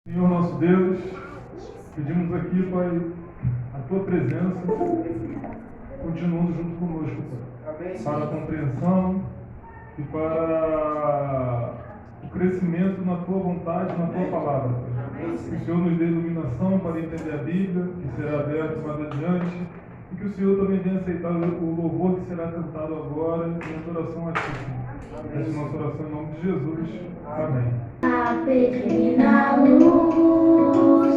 Senhor nosso Deus, pedimos aqui, Pai, a Tua presença, continuando junto conosco, Pai, para a compreensão e para o crescimento na Tua vontade, na Tua palavra, Pai. Que o Senhor nos dê iluminação para entender a Bíblia, que será aberta mais adiante, e que o Senhor também venha aceitar o louvor que será cantado agora em adoração a Ti, Senhor. Essa é a nossa oração em nome de Jesus. Amém. A pequena luz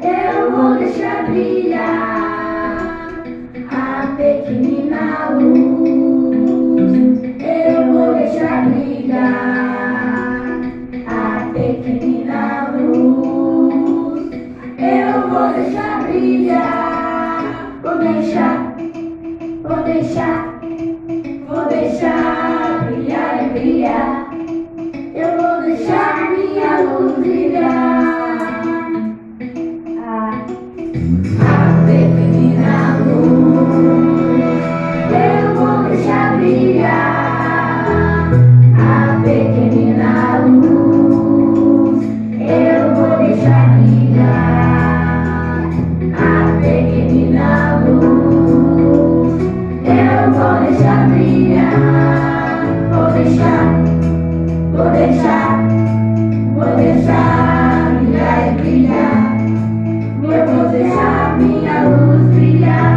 eu vou deixar brilhar. A pequena luz eu vou deixar brilhar. A pequena luz eu vou deixar brilhar. Vou deixar brilhar e brilhar. Eu vou deixar minha luz brilhar. A pequena luz eu vou deixar brilhar. A pequena luz eu vou deixar brilhar. A pequena luz eu vou deixar brilhar. Vou deixar brilhar e brilhar. Eu vou deixar minha luz brilhar.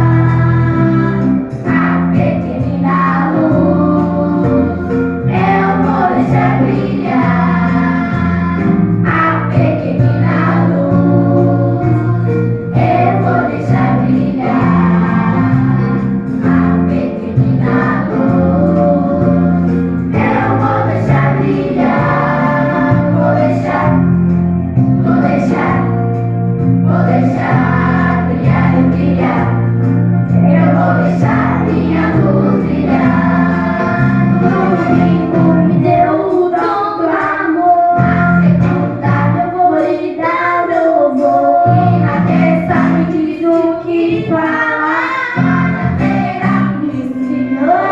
A pequenina luz eu vou deixar brilhar. A pequenina luz eu vou deixar brilhar. A pequenina luz eu vou deixar brilhar. Vou deixar brilhar e brilhar. Eu vou deixar minha luz brilhar. O domingo me deu o dom do amor. Na segunda eu vou lhe dar louvor. E na terça me diz o que falar. Quarta-feira me ensinou.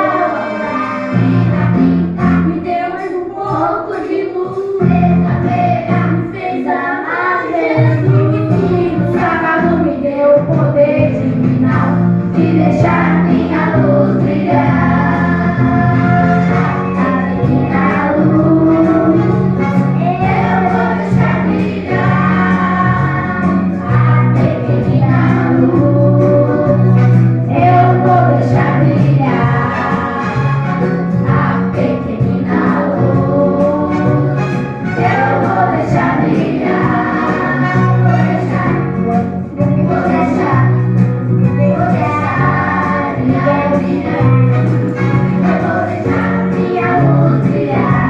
E na quinta me deu mais um pouco de luz. Sexta-feira me fez amar Jesus. E no sábado me deu o poder divinal de deixar minha luz brilhar. A pequena luz eu vou deixar brilhar. A pequena luz eu vou deixar brilhar. A pequena luz eu vou deixar brilhar. Vou deixar brilhar e brilhar. Eu vou deixar minha luz brilhar.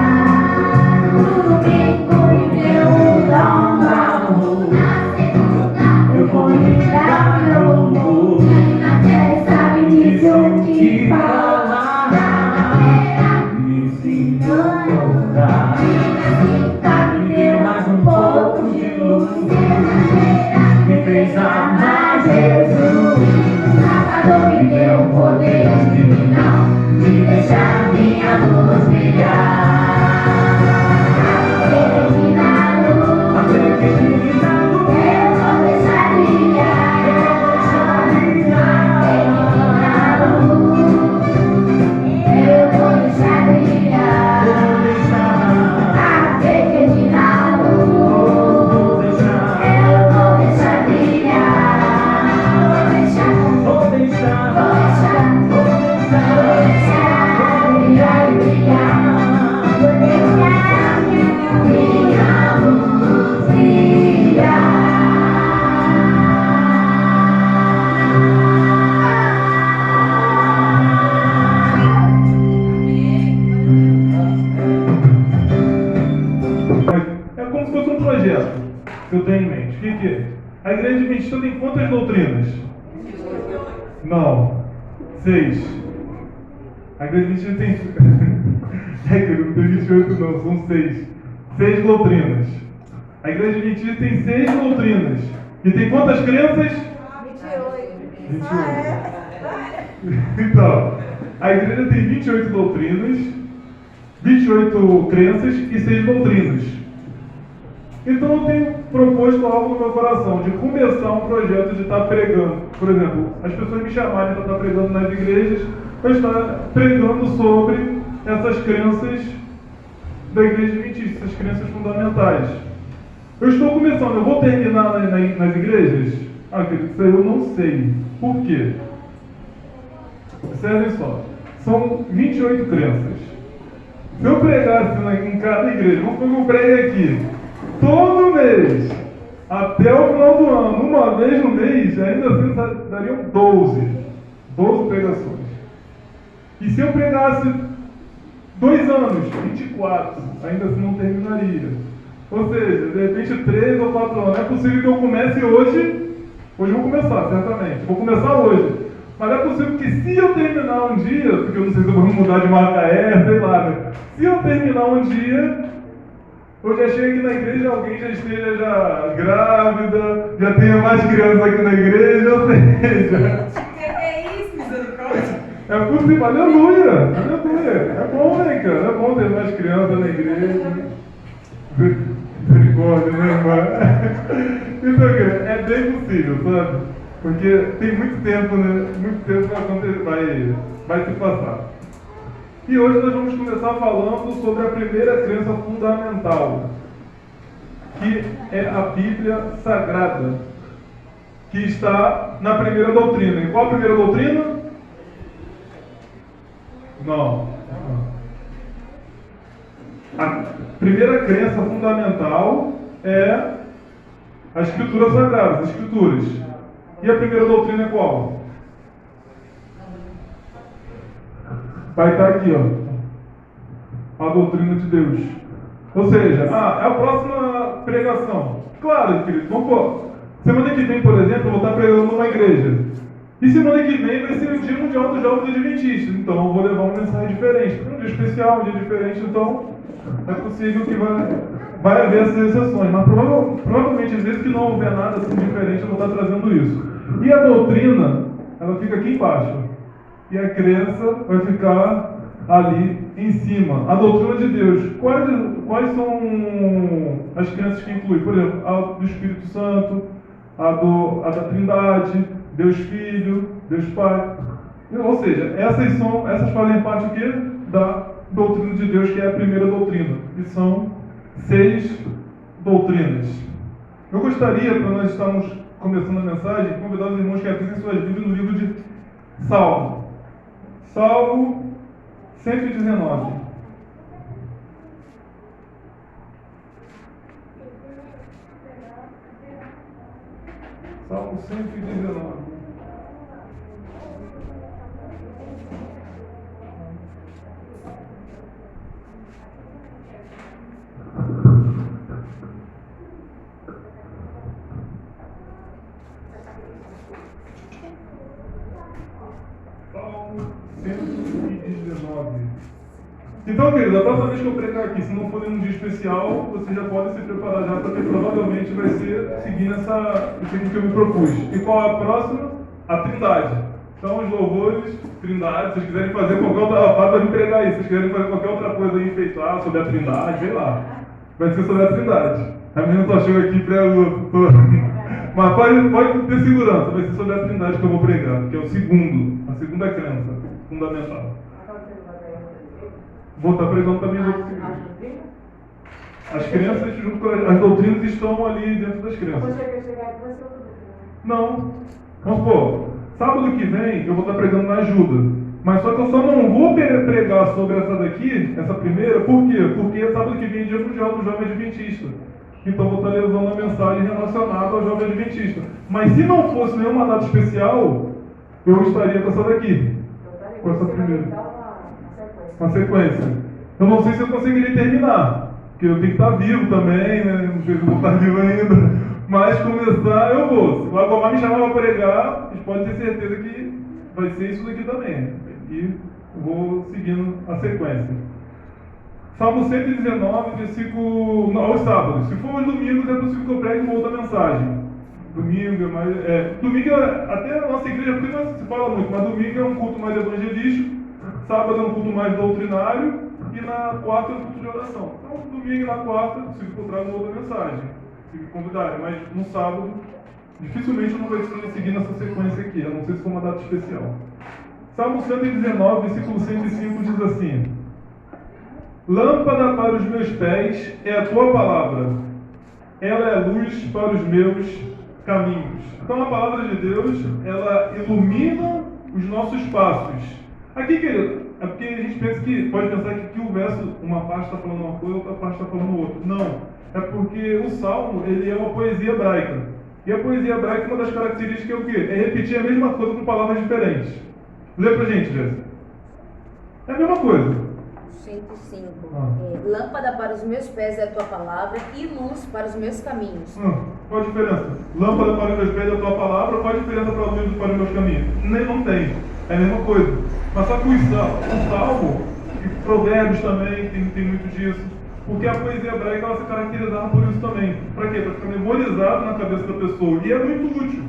No domingo me deu o dom do amor. Na segunda eu vou lhe dar meu louvor. E na terça me diz o que falar. Quarta-feira me ensinou a orar. E na quinta me deu mais um pouco de luz. Sexta-feira me fez amar Jesus. E no sábado me deu o poder divinal de deixar minha luz brilhar. A pequena luz eu vou deixar brilhar. A pequena luz eu vou deixar brilhar. A pequena luz eu vou deixar brilhar. Vou deixar brilhar e brilhar. Vou deixar minha luz brilhar. É como se fosse um projeto que eu tenho em mente. O que é? A Igreja Adventista tem quantas doutrinas? Não. 6. A Igreja Adventista tem... É que não tem 28 não, são 6. 6 doutrinas. A Igreja Adventista tem 6 doutrinas. E tem quantas crenças? 28. Então, a Igreja tem 28 doutrinas, 28 crenças e 6 doutrinas. Então eu tenho proposto algo no meu coração, de começar um projeto de estar pregando. Por exemplo, as pessoas me chamarem para estar pregando nas igrejas, eu estar pregando sobre essas crenças da igreja adventista, essas crenças fundamentais. Eu estou começando, eu vou terminar nas igrejas? Querido, isso aí eu não sei. Por quê? Observem só, são 28 crenças. Se eu pregasse em cada igreja, vamos supor que eu pregue aqui, todo mês, até o final do ano, uma vez no mês, ainda assim dariam 12 pregações. E se eu pregasse 2 anos, 24, ainda assim não terminaria. Ou seja, de repente 3 ou 4 anos. É possível que eu comece hoje eu vou começar, certamente. Vou começar hoje. Mas é possível que se eu terminar um dia, porque eu não sei se eu vou mudar de Macaé, sei lá, né? Se eu terminar um dia, eu já chego aqui na igreja, alguém já esteja já grávida, já tenha mais crianças aqui na igreja, ou seja... É isso, misericórdia? É possível, aleluia, aleluia. É bom, né, cara? É bom ter mais crianças na igreja. Misericórdia, né, irmã? Então, é bem possível, sabe? Porque tem muito tempo, né? Muito tempo vai se passar. E hoje nós vamos começar falando sobre a primeira crença fundamental, que é a Bíblia Sagrada, que está na primeira doutrina. E qual a primeira doutrina? Não. A primeira crença fundamental é a Escritura Sagrada, as Escrituras. E a primeira doutrina é qual? Vai estar aqui, ó. A doutrina de Deus. Ou seja, é a próxima pregação. Claro, querido, vamos pôr. Semana que vem, por exemplo, eu vou estar pregando numa igreja. E semana que vem vai ser o Dia Mundial dos Jovens Adventistas. Então eu vou levar uma mensagem diferente. Um dia especial, um dia diferente, então é possível que vai haver essas exceções. Mas provavelmente, às vezes que não houver nada assim diferente, eu vou estar trazendo isso. E a doutrina, ela fica aqui embaixo. E a crença vai ficar ali em cima. A doutrina de Deus. Quais são as crenças que inclui? Por exemplo, a do Espírito Santo, a da Trindade, Deus Filho, Deus Pai. Ou seja, essas fazem parte o quê? Da doutrina de Deus, que é a primeira doutrina. E são 6 doutrinas. Eu gostaria, para nós estarmos começando a mensagem, convidar os irmãos que abrissem suas Bíblias no livro de Salmo. Salmo 119. Salmo 119. Salmo 119. Então, querido, a próxima vez que eu pregar aqui, se não for em um dia especial, você já pode se preparar já, porque provavelmente vai ser seguindo aquilo que eu me propus. E qual é a próxima? A Trindade. Então, os louvores, Trindade, se vocês quiserem fazer qualquer outra parte, me pregar isso. Se vocês quiserem fazer qualquer outra coisa aí, enfeitar sobre a Trindade, sei lá. Vai ser sobre a Trindade. A menina só chega aqui para mas pode ter segurança, vai ser sobre a Trindade que eu vou pregar, que é a segunda crença fundamental. Vou estar pregando também em outros igrejas. As crenças, junto com as doutrinas, estão ali dentro das crenças. Não. Vamos supor, sábado que vem eu vou estar pregando na ajuda. Mas só que eu só não vou pregar sobre essa daqui, essa primeira, por quê? Porque sábado que vem é Dia Mundial do Jovem Adventista. Então eu vou estar levando uma mensagem relacionada ao Jovem Adventista. Mas se não fosse nenhuma data especial, eu estaria com essa daqui. Com essa primeira. Na sequência. Eu não sei se eu conseguiria terminar, porque eu tenho que estar vivo também, né? Não sei se eu vou estar vivo ainda. Mas começar eu vou. Se o Agomar me chamar para pregar, vocês podem ter certeza que vai ser isso daqui também. E vou seguindo a sequência. Salmo 119, versículo... Não, aos sábados. Se for aos domingos, é possível que eu pregue uma outra mensagem. Domingo é mais... domingo, até a nossa igreja, porque não se fala muito, mas domingo é um culto mais evangelístico, sábado é um culto mais doutrinário, e na quarta é um culto de oração. Então, domingo e na quarta, é possível que eu traga uma outra mensagem. se me convidarem, mas no sábado, dificilmente eu não vou seguir nessa sequência aqui, a não ser se for uma data especial. Salmo 119, versículo 105 diz assim: lâmpada para os meus pés é a tua palavra, ela é luz para os meus caminhos. Então a palavra de Deus, ela ilumina os nossos passos. Aqui, querido, é porque a gente pensa que, pode pensar que aqui o verso, uma parte está falando uma coisa, outra parte está falando outra. Não, é porque o Salmo, ele é uma poesia hebraica. E a poesia hebraica, uma das características é o quê? É repetir a mesma coisa com palavras diferentes. Lê pra gente, Jéssica. É a mesma coisa. 105. Lâmpada para os meus pés é a tua palavra e luz para os meus caminhos. Qual a diferença? Lâmpada para os meus pés é a tua palavra, qual a diferença para a luz para os meus caminhos? Não tem. É a mesma coisa. Mas só que o Salmo, e Provérbios também, tem muito disso. Porque a poesia hebraica, ela se caracterizava por isso também. Para quê? Para ficar memorizado na cabeça da pessoa. E é muito útil.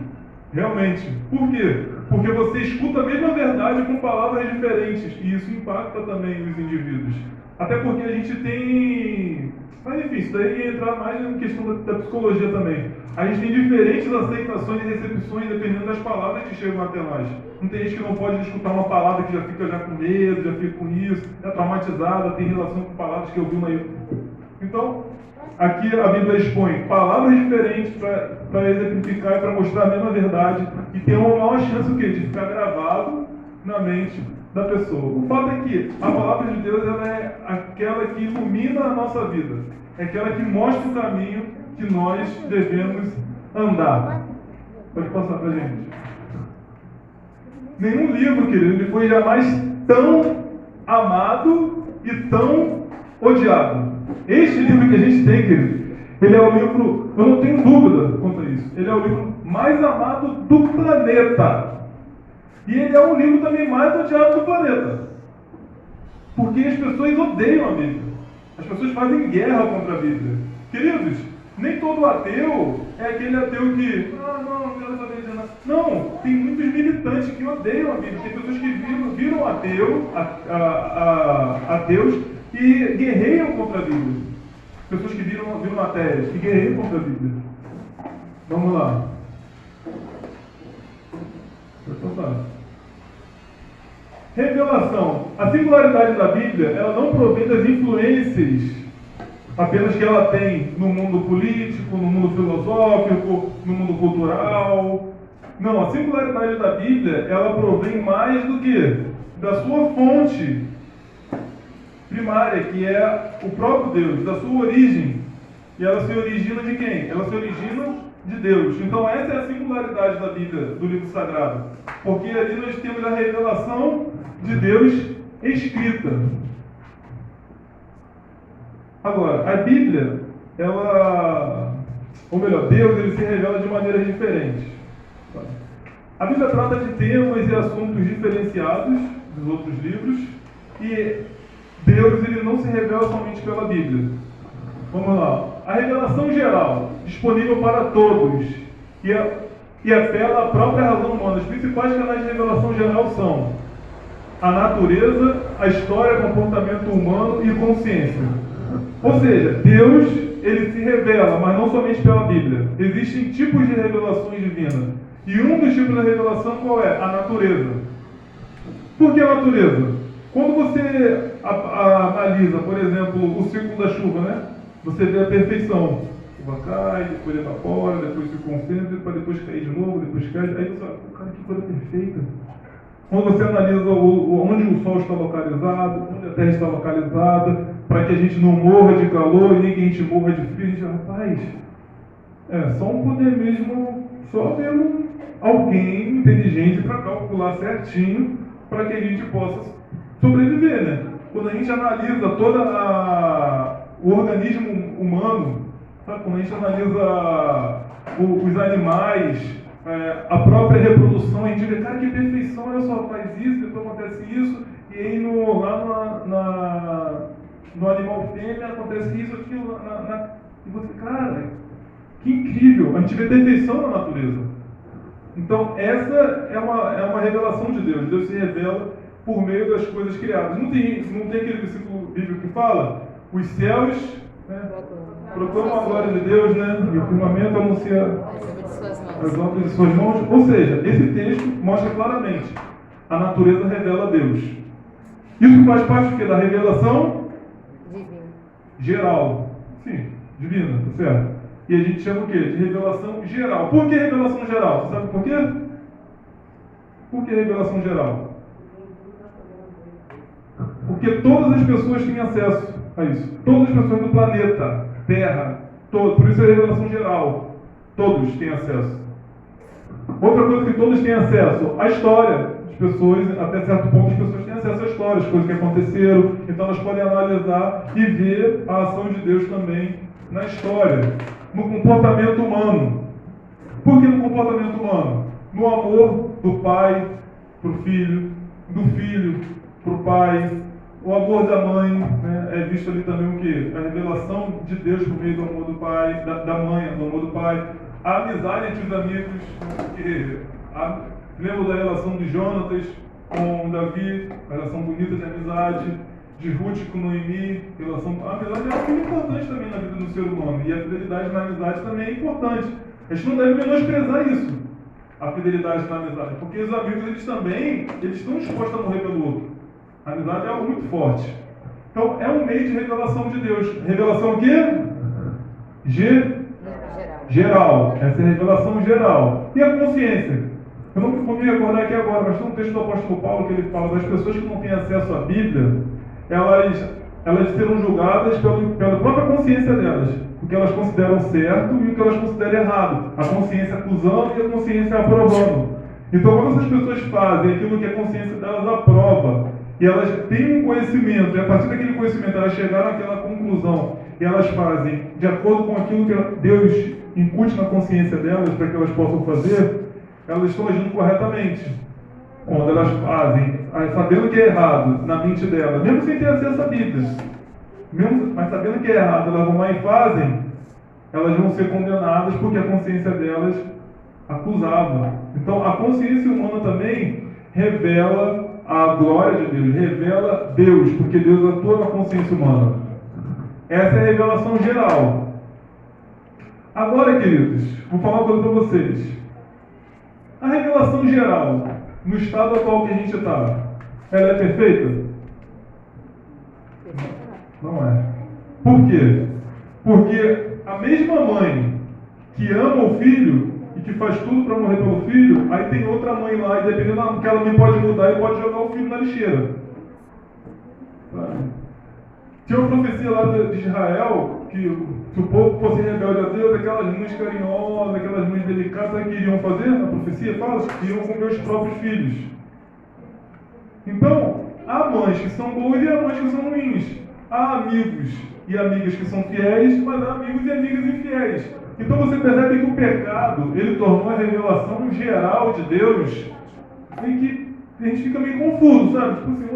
Realmente. Por quê? Porque você escuta a mesma verdade com palavras diferentes. E isso impacta também os indivíduos. Até porque a gente tem... Mas enfim, isso daí ia entrar mais em questão da psicologia também. A gente tem diferentes aceitações e recepções dependendo das palavras que chegam até nós. Não tem gente que não pode escutar uma palavra que já fica com medo, já fica com isso, é traumatizada, tem relação com palavras que ouviu na... Então, aqui a Bíblia expõe palavras diferentes para exemplificar e para mostrar a mesma verdade e ter uma maior chance o quê? De ficar gravado na mente da pessoa. O fato é que a palavra de Deus, ela é aquela que ilumina a nossa vida, é aquela que mostra o caminho que nós devemos andar. Pode passar para a gente. Nenhum livro, querido, ele foi jamais tão amado e tão odiado. Este livro que a gente tem, querido, ele é o livro, eu não tenho dúvida quanto a isso, ele é o livro mais amado do planeta. E ele é o livro também mais odiado do planeta. Porque as pessoas odeiam a Bíblia. As pessoas fazem guerra contra a Bíblia. Queridos, nem todo ateu é aquele ateu que... não quero saber de nada. Não, tem muitos militantes que odeiam a Bíblia. Tem pessoas que viram ateus e guerreiam contra a Bíblia. Pessoas que viram ateias, que guerreiam contra a Bíblia. Vamos lá. Revelação. A singularidade da Bíblia, ela não provém das influências apenas que ela tem no mundo político, no mundo filosófico, no mundo cultural. Não, a singularidade da Bíblia, ela provém mais do que da sua fonte primária, que é o próprio Deus, da sua origem. E ela se origina de quem? Ela se origina de Deus. Então essa é a singularidade da Bíblia, do livro sagrado. Porque ali nós temos a revelação de Deus escrita. Agora, a Bíblia, Deus, ele se revela de maneiras diferentes. A Bíblia trata de temas e assuntos diferenciados dos outros livros, e Deus, ele não se revela somente pela Bíblia. Vamos lá. A revelação geral, disponível para todos, e apela à própria razão humana. Os principais canais de revelação geral são a natureza, a história, comportamento humano e consciência. Ou seja, Deus, ele se revela, mas não somente pela Bíblia. Existem tipos de revelações divinas. E um dos tipos de revelação qual é? A natureza. Por que a natureza? Quando você analisa, por exemplo, o ciclo da chuva, né? Você vê a perfeição. A chuva cai, depois evapora, depois se concentra, para depois cair de novo, depois cai. Aí você fala, cara, que coisa perfeita. Quando você analisa onde o Sol está localizado, onde a Terra está localizada, para que a gente não morra de calor e nem que a gente morra de frio, a gente fala, rapaz, só um poder mesmo, só tendo alguém inteligente para calcular certinho, para que a gente possa sobreviver, né? Quando a gente analisa todo o organismo humano, sabe? Quando a gente analisa os animais, a própria reprodução, a gente vê, cara, que perfeição, olha só, faz isso, depois acontece isso, e aí no animal fêmea acontece isso, aquilo, e você, cara, que incrível, a gente vê perfeição na natureza. Então, essa é uma revelação de Deus. Deus se revela por meio das coisas criadas. Não tem aquele versículo bíblico que fala, os céus, né, proclama a glória de Deus, né? E o firmamento anuncia as obras de suas mãos. Ou seja, esse texto mostra claramente a natureza revela a Deus. Isso faz parte do quê? Da revelação geral. Sim, divina, tá certo? E a gente chama o quê? De revelação geral. Por que revelação geral? Você sabe por quê? Por que revelação geral? Porque todas as pessoas têm acesso a isso. Todas as pessoas do planeta, Terra, por isso é revelação geral. Todos têm acesso. Outra coisa que todos têm acesso, a história. As pessoas, até certo ponto, as pessoas têm acesso à história, as coisas que aconteceram. Então elas podem analisar e ver a ação de Deus também na história, no comportamento humano. Por que no comportamento humano? No amor do pai para o filho, do filho para o pai, o amor da mãe, né? É visto ali também o quê? A revelação de Deus por meio do amor do pai, da mãe, do amor do pai, a amizade entre os amigos, que lembro da relação de Jonatas com Davi, a relação bonita de amizade, de Ruth com Noemi, a amizade é algo muito importante também na vida do ser humano, e a fidelidade na amizade também é importante. A gente não deve menosprezar isso, a fidelidade na amizade, porque os amigos eles estão dispostos a morrer pelo outro. A amizade é algo muito forte. Então é um meio de revelação de Deus. Revelação o quê? Geral. Essa é a revelação geral. E a consciência? Eu não vou me recordar aqui agora, mas tem um texto do apóstolo Paulo que ele fala das pessoas que não têm acesso à Bíblia, elas serão julgadas pela própria consciência delas, o que elas consideram certo e o que elas consideram errado, a consciência acusando e a consciência aprovando. Então, quando essas pessoas fazem aquilo que a consciência delas aprova, e elas têm um conhecimento, e a partir daquele conhecimento elas chegaram àquela conclusão, e elas fazem de acordo com aquilo que Deus incute na consciência delas para que elas possam fazer, elas estão agindo corretamente. Quando elas fazem, sabendo que é errado na mente delas, mesmo sem ter acesso à Bíblia, mas sabendo que é errado, elas vão lá e fazem, elas vão ser condenadas porque a consciência delas acusava. Então a consciência humana também revela a glória de Deus, revela Deus, porque Deus atua na consciência humana. Essa é a revelação geral. Agora, queridos, vou falar uma coisa para vocês. A revelação geral, no estado atual que a gente está, ela é perfeita? Não é. Por quê? Porque a mesma mãe que ama o filho e que faz tudo para morrer pelo filho, aí tem outra mãe lá, e dependendo do que ela mãe pode mudar, e pode jogar o filho na lixeira. Tinha uma profecia lá de Israel, que se o povo fosse rebelde a Deus, aquelas mães carinhosas, aquelas mães delicadas, sabe o que iriam fazer? A profecia fala que iriam comer os próprios filhos. Então, há mães que são boas e há mães que são ruins. Há amigos e amigas que são fiéis, mas há amigos e amigas infiéis. Então você percebe que o pecado, ele tornou a revelação geral de Deus, em que a gente fica meio confuso, sabe? Tipo assim,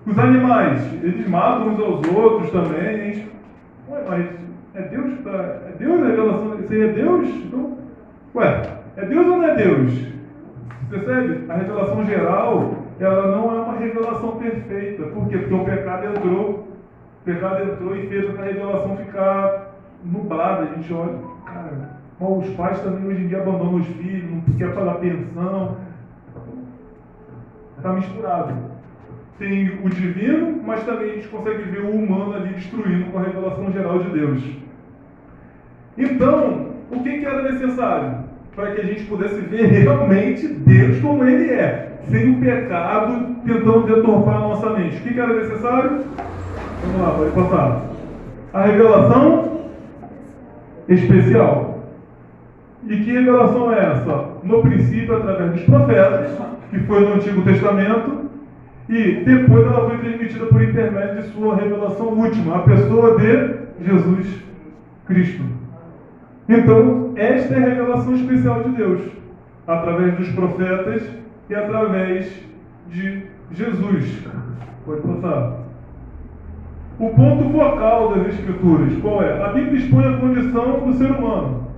os animais, eles matam uns aos outros também, a gente, mas é Deus que é Deus a revelação, isso aí é Deus? Então, é Deus ou não é Deus? Você percebe? A revelação geral, ela não é uma revelação perfeita. Por quê? Porque o pecado entrou e fez a revelação ficar nublada. A gente olha, cara, os pais também hoje em dia abandonam os filhos, não quer pagar pensão. Está misturado. Tem o divino, mas também a gente consegue ver o humano ali destruindo com a revelação geral de Deus. Então, o que era necessário para que a gente pudesse ver realmente Deus como Ele é, sem o pecado tentando deturpar a nossa mente? O que era necessário? Vamos lá, pode passar. A revelação especial. E que revelação é essa? No princípio, através dos profetas, que foi no Antigo Testamento, e depois ela foi transmitida por intermédio de sua revelação última, a pessoa de Jesus Cristo. Então, esta é a revelação especial de Deus, através dos profetas e através de Jesus. Pode passar. O ponto focal das Escrituras, qual é? A Bíblia expõe a condição do ser humano.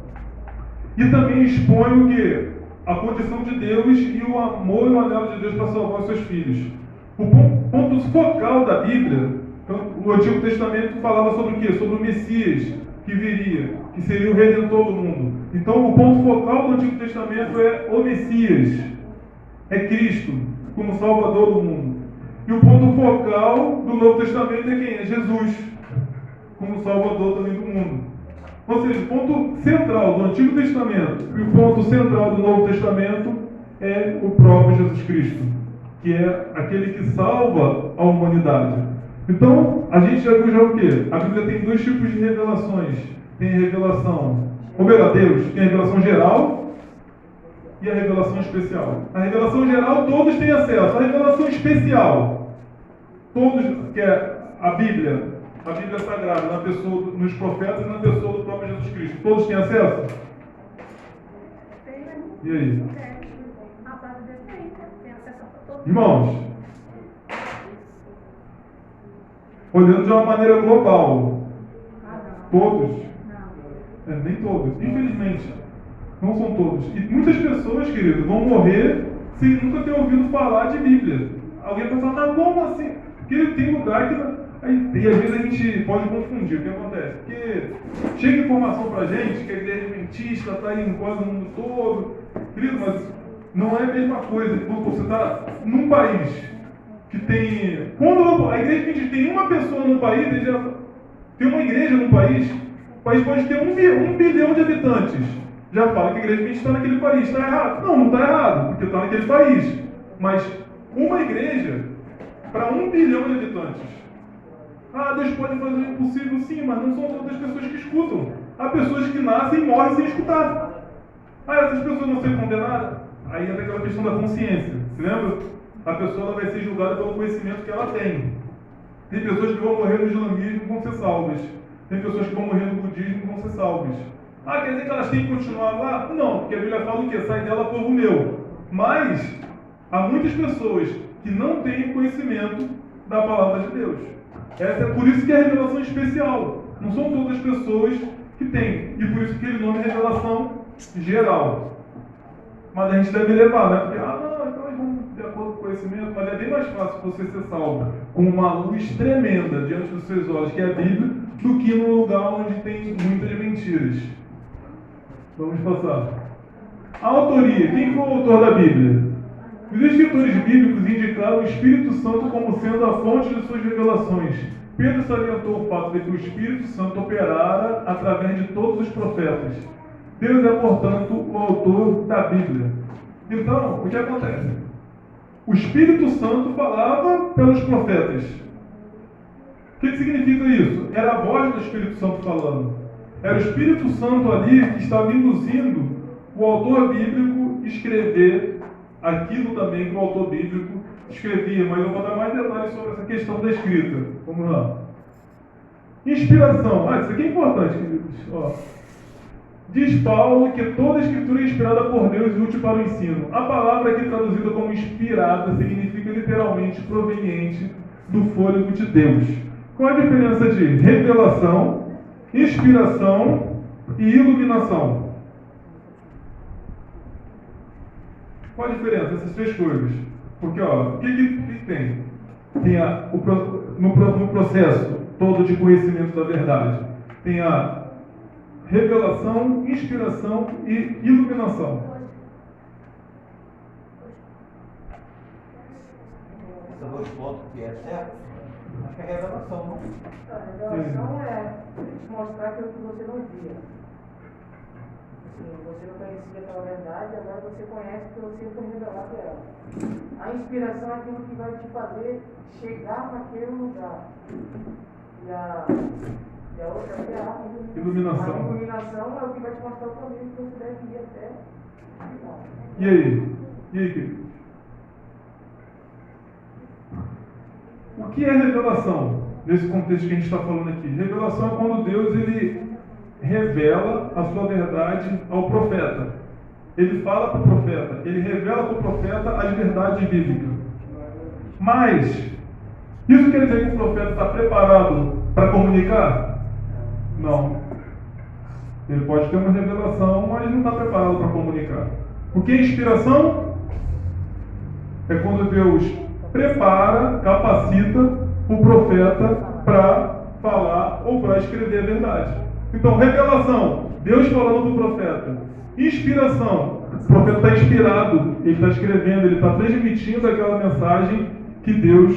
E também expõe o quê? A condição de Deus e o amor e o anelo de Deus para salvar os seus filhos. O ponto focal da Bíblia, então, o Antigo Testamento falava sobre o quê? Sobre o Messias, que viria, que seria o Redentor do mundo. Então, o ponto focal do Antigo Testamento é o Messias, é Cristo, como Salvador do mundo. E o ponto focal do Novo Testamento é quem? É Jesus, como Salvador também do mundo. Ou seja, o ponto central do Antigo Testamento e o ponto central do Novo Testamento é o próprio Jesus Cristo, que é aquele que salva a humanidade. Então, a gente já viu já o quê? A Bíblia tem dois tipos de revelações. Tem a revelação, ou melhor, Deus, tem a revelação geral e a revelação especial. A revelação geral, todos têm acesso. A revelação especial, todos, que é a Bíblia Sagrada, na pessoa, nos profetas e na pessoa do próprio Jesus Cristo, todos têm acesso? E aí? Irmãos, olhando de uma maneira global, todos, nem todos, infelizmente, não são todos. E muitas pessoas, querido, vão morrer sem nunca ter ouvido falar de Bíblia. Alguém vai falar, mas como assim? Porque tem lugar que... E às vezes a gente pode confundir. O que acontece? Porque chega informação pra gente que a igreja adventista está aí em quase o mundo todo. Querido, mas não é a mesma coisa. Você está num país que tem... Quando a igreja adventista tem uma pessoa no país, tem uma igreja no país, o país pode ter 1 bilhão de habitantes. Já fala que a igreja adventista está naquele país. Está errado? Não, não está errado, porque está naquele país. Mas uma igreja para 1 bilhão de habitantes. Deus pode fazer o impossível, sim, mas não são todas as pessoas que escutam. Há pessoas que nascem e morrem sem escutar. Essas pessoas não serão condenadas? Aí entra aquela questão da consciência. Se lembra? A pessoa ela vai ser julgada pelo conhecimento que ela tem. Tem pessoas que vão morrer no islamismo e vão ser salvas. Tem pessoas que vão morrer no budismo e vão ser salvas. Quer dizer que elas têm que continuar lá? Não, porque a Bíblia fala o quê? Sai dela, povo meu. Mas há muitas pessoas que não têm conhecimento da palavra de Deus. É por isso que é a revelação especial. Não são todas as pessoas que têm. E por isso que ele nome é revelação geral. Mas a gente deve levar, né? Porque, então eles vão de acordo com o conhecimento. Mas é bem mais fácil você ser salvo com uma luz tremenda diante dos seus olhos, que é a Bíblia, do que num lugar onde tem muitas mentiras. Vamos passar. A autoria. Quem foi o autor da Bíblia? Os escritores bíblicos indicaram o Espírito Santo como sendo a fonte de suas revelações. Pedro salientou o fato de que o Espírito Santo operara através de todos os profetas. Deus é, portanto, o autor da Bíblia. Então, o que acontece? O Espírito Santo falava pelos profetas. O que significa isso? Era a voz do Espírito Santo falando. Era o Espírito Santo ali que estava induzindo o autor bíblico a escrever aquilo também que o autor bíblico escrevia, mas eu vou dar mais detalhes sobre essa questão da escrita. Vamos lá. Inspiração. Isso aqui é importante, queridos. Diz Paulo que toda a escritura é inspirada por Deus e útil para o ensino. A palavra aqui traduzida como inspirada significa literalmente proveniente do fôlego de Deus. Qual a diferença de revelação, inspiração e iluminação? Qual a diferença dessas três coisas? Porque, o que tem? Tem no processo todo de conhecimento da verdade, tem a revelação, inspiração e iluminação. Esses dois pontos que é certo, acho que é revelação, não? A revelação é te mostrar aquilo que você não via. Você não conhecia aquela verdade, agora você conhece porque você foi revelado ela. A inspiração é aquilo que vai te fazer chegar naquele lugar. E a outra é a iluminação. A iluminação é o que vai te mostrar o caminho que você deve ir até o final. E aí, querido? O que é revelação? Nesse contexto que a gente está falando aqui. Revelação é quando Deus ele revela a sua verdade ao profeta. Ele fala para o profeta, ele revela para o profeta as verdades bíblicas. Mas, isso quer dizer que o profeta está preparado para comunicar? Não. Ele pode ter uma revelação, mas não está preparado para comunicar. O que é inspiração? É quando Deus prepara, capacita o profeta para falar ou para escrever a verdade. Então, revelação, Deus falando para o profeta. Inspiração, o profeta está inspirado, ele está escrevendo, ele está transmitindo aquela mensagem que Deus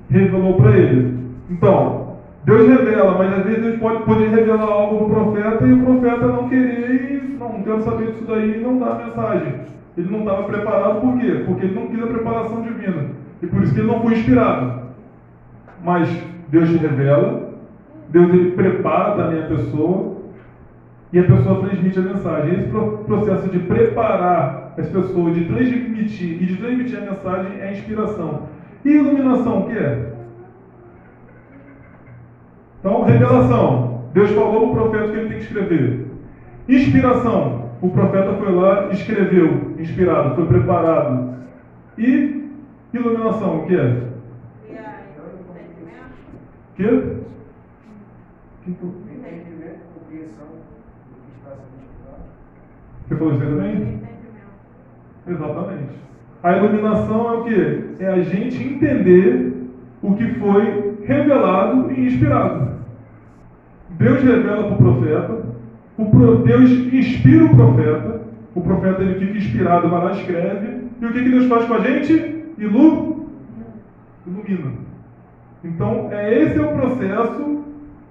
revelou para ele. Então, Deus revela, mas às vezes Deus pode poder revelar algo para o profeta e o profeta não querer e não quero saber disso daí e não dar a mensagem. Ele não estava preparado, por quê? Porque ele não quis a preparação divina. E por isso que ele não foi inspirado. Mas Deus te revela, Deus ele prepara também a pessoa e a pessoa transmite a mensagem. Esse processo de preparar as pessoas, de transmitir e de transmitir a mensagem é inspiração. E iluminação, o que é? Então, revelação. Deus falou para o profeta que ele tem que escrever. Inspiração. O profeta foi lá, escreveu, inspirado, foi preparado. E iluminação, o que é? O quê? Entendimento, compreensão do que está sendo estudado. Você falou isso aí também? Exatamente. A iluminação é o quê? É a gente entender o que foi revelado e inspirado. Deus revela para o profeta, Deus inspira o profeta ele fica inspirado, vai lá, escreve, e o que Deus faz com a gente? Ilumina. Então, esse é o processo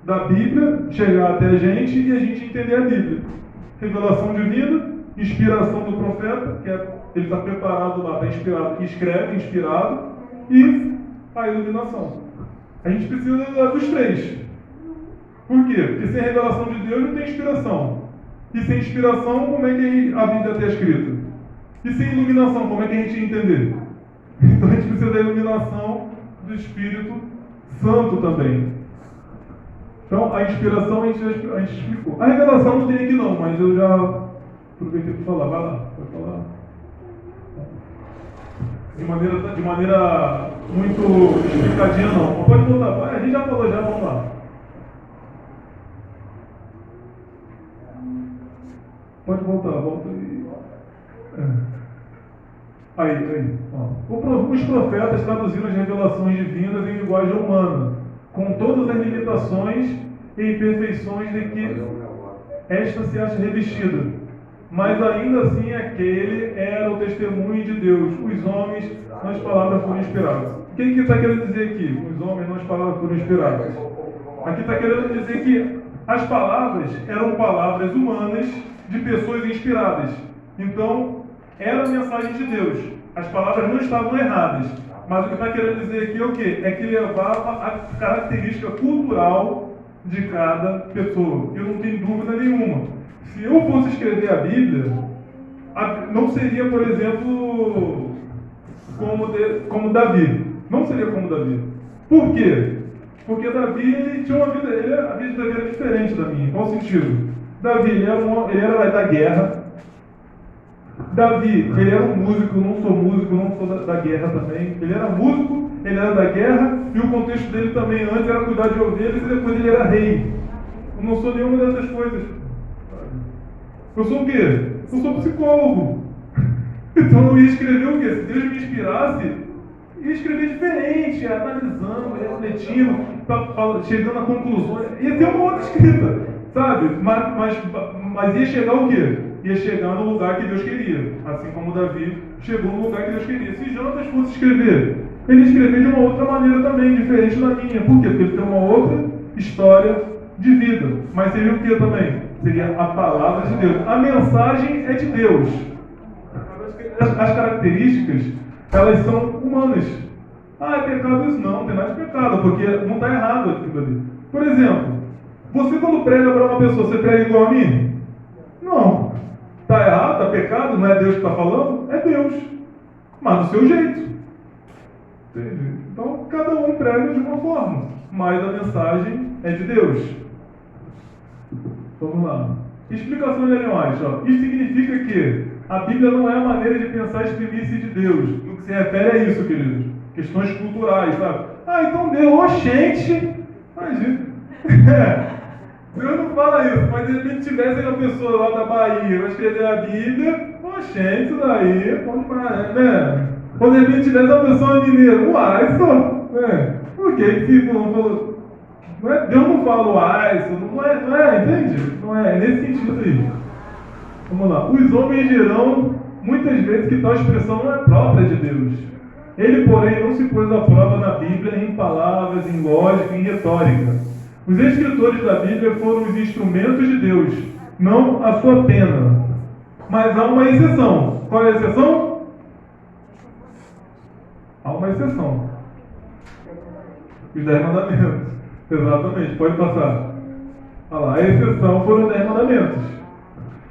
da Bíblia chegar até a gente e a gente entender a Bíblia. Revelação divina, inspiração do profeta, que ele está preparado lá, está inspirado, escreve, inspirado, e a iluminação. A gente precisa dos três. Por quê? Porque sem revelação de Deus não tem inspiração. E sem inspiração, como é que a Bíblia está escrita? E sem iluminação, como é que a gente ia entender? Então a gente precisa da iluminação do Espírito Santo também. Então a inspiração a gente explicou. A revelação não tem aqui não, mas eu já aproveitei para falar. Vai lá, pode falar. De maneira muito explicadinha não. Mas pode voltar. A gente já falou, vamos lá. Pode voltar, volta aí. Aí. Ó. Os profetas traduziram as revelações divinas em linguagem humana, com todas as limitações e imperfeições de que esta se acha revestida. Mas ainda assim aquele era o testemunho de Deus. Os homens, nas palavras foram inspirados. O que está querendo dizer aqui? Os homens, nas palavras foram inspirados. Aqui está querendo dizer que as palavras eram palavras humanas de pessoas inspiradas. Então, era a mensagem de Deus. As palavras não estavam erradas. Mas o que está querendo dizer aqui é o quê? É que levava a característica cultural de cada pessoa. Eu não tenho dúvida nenhuma. Se eu fosse escrever a Bíblia, não seria, por exemplo, como Davi. Não seria como Davi. Por quê? Porque Davi ele tinha uma vida, a vida de Davi era diferente da minha. Em qual sentido? Davi ele era da guerra. Davi, ele era um músico, não sou da guerra também. Ele era músico, ele era da guerra, e o contexto dele também antes era cuidar de ovelhas e depois ele era rei. Eu não sou nenhuma dessas coisas. Eu sou o quê? Eu sou psicólogo. Então eu ia escrever o quê? Se Deus me inspirasse, ia escrever diferente, analisando, refletindo, chegando a conclusões. Ia ter uma outra escrita, sabe? Mas ia chegar o quê? Ia chegar no lugar que Deus queria. Assim como Davi chegou no lugar que Deus queria. Se Jonas fosse escrever, ele ia escrever de uma outra maneira também, diferente da minha. Por quê? Porque ele tem uma outra história de vida. Mas seria o que também? Seria a palavra de Deus. A mensagem é de Deus. As características, elas são humanas. É pecado isso? Não tem nada de pecado, porque não está errado aquilo ali. Por exemplo, você quando prega para uma pessoa, você prega igual a mim? Não. Está errado? Está pecado? Não é Deus que está falando? É Deus. Mas do seu jeito. Entende? Então, cada um prega de uma forma. Mas a mensagem é de Deus. Vamos lá. Explicação de animais. Isso significa que a Bíblia não é a maneira de pensar a extremície de Deus. No que se refere a isso, queridos. Questões culturais, sabe? Então Deus, oxente. Imagina. Deus não fala isso, mas de repente tivesse uma pessoa lá da Bahia, vai escrever a Bíblia, oxente, isso daí, bom demais, né? Ou de repente tivesse uma pessoa mineira, uai, só, por que que não falou? Deus não fala uai, não é, entende? Então é nesse sentido aí. Vamos lá. Os homens dirão muitas vezes que tal expressão não é própria de Deus. Ele, porém, não se pôs à prova na Bíblia em palavras, em lógica, em retórica. Os escritores da Bíblia foram os instrumentos de Deus, não a sua pena. Mas há uma exceção. Qual é a exceção? Há uma exceção. Os 10 mandamentos. Exatamente, pode passar. Olha lá, a exceção foram os 10 mandamentos.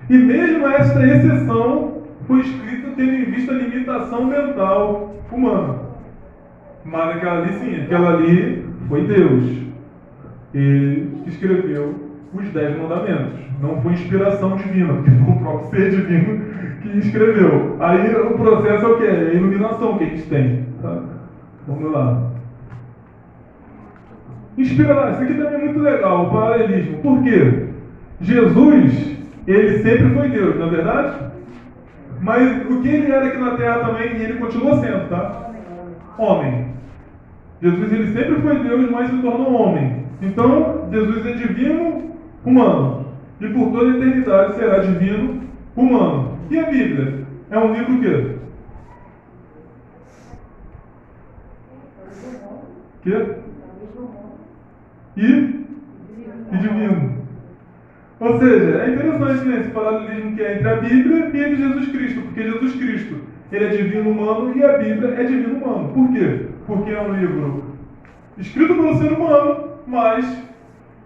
E mesmo esta exceção foi escrita tendo em vista a limitação mental humana. Mas aquela ali sim, aquela ali foi Deus. Ele que escreveu os 10 mandamentos. Não foi inspiração divina, porque foi o próprio ser divino que escreveu. Aí o processo é o quê? É a iluminação que a gente tem. Tá? Vamos lá. Inspiração. Isso aqui também é muito legal, o paralelismo. Por quê? Jesus, ele sempre foi Deus, não é verdade? Mas o que ele era aqui na Terra também, e ele continua sendo, tá? Homem. Jesus, ele sempre foi Deus, mas se tornou homem. Então, Jesus é divino, humano. E por toda a eternidade será divino, humano. E a Bíblia? É um livro o quê? Quê? E divino. Ou seja, é interessante, né, esse paralelismo que é entre a Bíblia e entre Jesus Cristo. Porque Jesus Cristo, ele é divino humano e a Bíblia é divino humano. Por quê? Porque é um livro escrito pelo ser humano, mas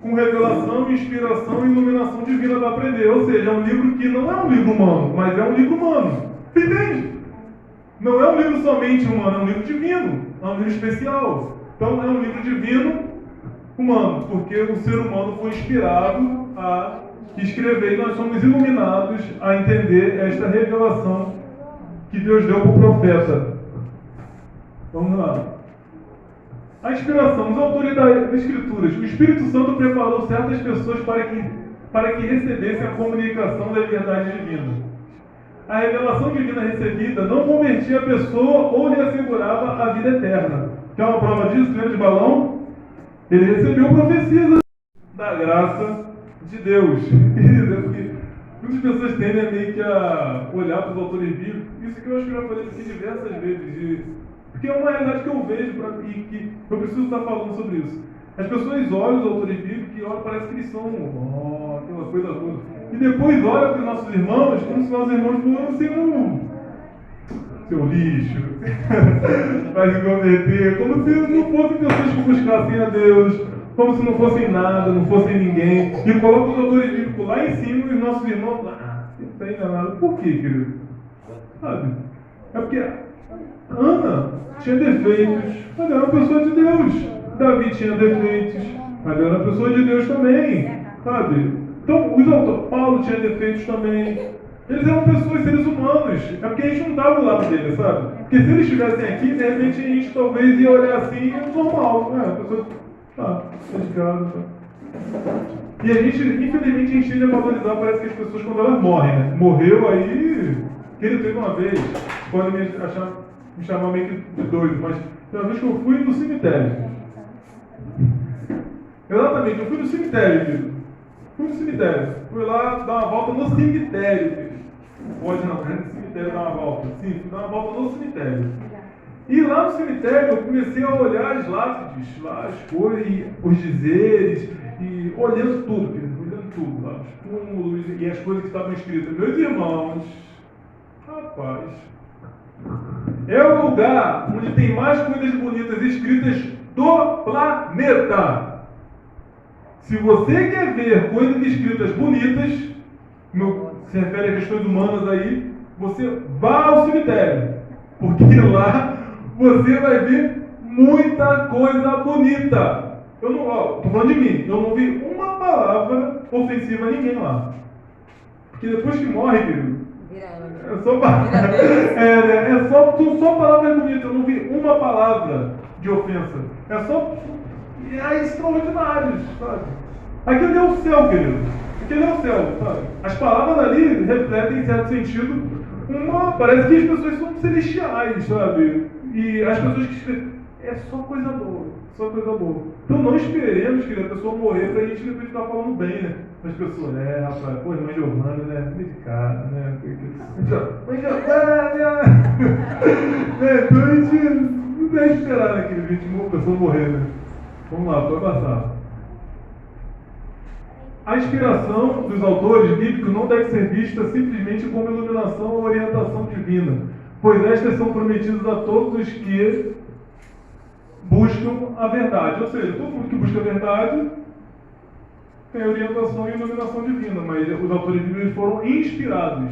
com revelação, inspiração e iluminação divina para aprender. Ou seja, é um livro que não é um livro humano, mas é um livro humano. Entende? Não é um livro somente humano, é um livro divino. É um livro especial. Então é um livro divino humano, porque o ser humano foi inspirado a escrever e nós somos iluminados a entender esta revelação que Deus deu para o profeta. Vamos lá. A inspiração, os autores das Escrituras. O Espírito Santo preparou certas pessoas para que recebessem a comunicação da verdade divina. A revelação divina recebida não convertia a pessoa ou lhe assegurava a vida eterna. Quer uma prova disso, grande balão? Ele recebeu profecias da graça de Deus. Muitas pessoas tendem meio que a olhar para os autores bíblicos. Isso que eu acho que eu já falei aqui diversas vezes. Porque é uma realidade que eu vejo e que eu preciso estar falando sobre isso. As pessoas olham os autores bíblicos e olham, parece que eles são aquela coisa toda. E depois olham para os nossos irmãos como se nossos irmãos fossem seu lixo, vai se converter, como se não fossem pessoas que buscassem a Deus, como se não fossem nada, não fossem ninguém, e coloca os autores bíblicos lá em cima e os nossos irmãos lá, não tem nada. Por quê, querido? Sabe? É porque Ana tinha defeitos, mas era uma pessoa de Deus. Davi tinha defeitos, mas era uma pessoa de Deus também, sabe? Então, os autores, Paulo tinha defeitos também. Eles eram pessoas, seres humanos. É porque a gente não estava do lado deles, sabe? Porque se eles estivessem aqui, de repente a gente talvez ia olhar assim, normal. A pessoa tá de casa. Tá. E a gente, infelizmente, a gente tende a valorizar, parece que as pessoas quando elas morrem, né? Morreu aí, que ele teve uma vez, podem me chamar meio que de doido, mas tem uma vez que eu fui no cemitério. Exatamente, eu fui no cemitério, querido. Fui no cemitério. Fui lá dar uma volta no cemitério, querido. Pode não, né? No cemitério dar uma volta. Sim, fui dar uma volta no cemitério. E lá no cemitério eu comecei a olhar as lápides, lá as cores, os dizeres, e olhando tudo, querido, olhando tudo, lá, os túmulos e as coisas que estavam escritas. Meus irmãos, rapaz, é o lugar onde tem mais coisas bonitas escritas do planeta. Se você quer ver coisas escritas bonitas, se refere a questões humanas aí, você vá ao cemitério, porque lá você vai ver muita coisa bonita. Eu não, tô falando de mim, eu não vi uma palavra ofensiva a ninguém lá. Porque depois que morre, querido, é só só palavras bonitas, eu não vi uma palavra de ofensa. É só extraordinários, sabe? Aquilo é o céu, querido. Aquilo é o céu, sabe? As palavras ali refletem, em certo sentido, parece que as pessoas são celestiais, sabe? E as pessoas que escrevem, é só coisa boa, só coisa boa. Então não esperemos que a pessoa morrer pra gente depois ficar falando bem, né? as pessoas, rapaz, pô, mãe Giovana, né? Medicada, né? Mãe Giovana! Né? Então a gente não deve esperar naquele ritmo, a pessoa morrer, né? Vamos lá, pode passar. A inspiração dos autores bíblicos não deve ser vista simplesmente como iluminação ou orientação divina, pois estas são prometidas a todos os que buscam a verdade. Ou seja, todo mundo que busca a verdade tem orientação e iluminação divina, mas os autores bíblicos foram inspirados.